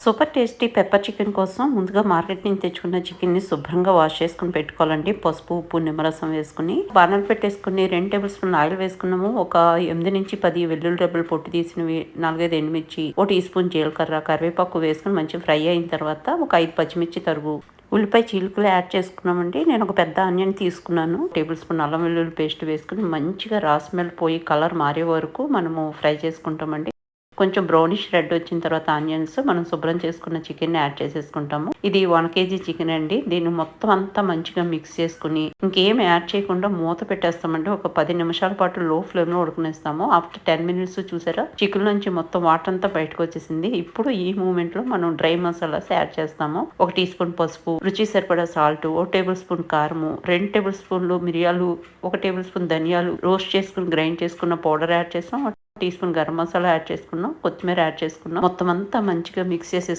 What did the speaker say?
Super tasty pepper chicken కోసం ముందుగా market నుంచి తెచ్చుకున్న చికెన్ని శుభ్రంగా వాష్ చేసుకుని పెట్టుకోవాలండి. పసుపు, ఉప్పు, నిమ్మరసం వేసుకుని బాణలు పెట్టేసుకుని 2 టేబుల్ స్పూన్ ఆయిల్ వేసుకున్నాము. ఒక 8-10 వెల్లుల్లి రెబ్బలు పొట్టు తీసినవి, 4-5 ఎండుమిర్చి, 1 టీ స్పూన్ జీలకర్ర, కరివేపాకు వేసుకుని మంచిగా ఫ్రై అయిన తర్వాత ఒక 5 పచ్చిమిర్చి తరుగు, ఉల్లిపాయ చీలికలు యాడ్ చేసుకున్నామండి. నేను ఒక పెద్ద ఆనియన్ తీసుకున్నాను. టేబుల్ స్పూన్ అల్లం వెల్లుల్లి పేస్ట్ వేసుకుని మంచిగా రా స్మెల్ పోయి కలర్ మారే వరకు మనము ఫ్రై చేసుకుంటామండి. కొంచెం బ్రౌనిష్ రెడ్ వచ్చిన తర్వాత ఆనియన్స్ మనం శుభ్రం చేసుకున్న చికెన్ యాడ్ చేసేసుకుంటాము. ఇది 1 కేజీ చికెన్ అండి. దీన్ని మొత్తం అంతా మంచిగా మిక్స్ చేసుకుని ఇంకేం యాడ్ చేయకుండా మూత పెట్టేస్తామండి. ఒక 10 నిమిషాల పాటు లో ఫ్లేమ్ లో ఉడకనిస్తాము. ఆఫ్టర్ 10 మినిట్స్ చూసారా, చికెన్ నుంచి మొత్తం వాటర్ అంతా బయటకు వచ్చేసింది. ఇప్పుడు ఈ మూమెంట్ లో మనం డ్రై మసాలాస్ యాడ్ చేస్తాము. 1 టీ స్పూన్ పసుపు, రుచి సరిపడా సాల్ట్, 1 టేబుల్ స్పూన్ కారము, 2 టేబుల్ స్పూన్లు మిరియాలు, 1 టేబుల్ స్పూన్ ధనియాలు రోస్ట్ చేసుకుని గ్రైండ్ చేసుకున్న పౌడర్ యాడ్ చేస్తాం. Teaspoon garam masala add చేసుకున్నాం, కొత్తిమీర యాడ్ చేసుకున్నాం. మొత్తం అంతా మంచిగా మిక్స్ చేసేసుకున్నాం.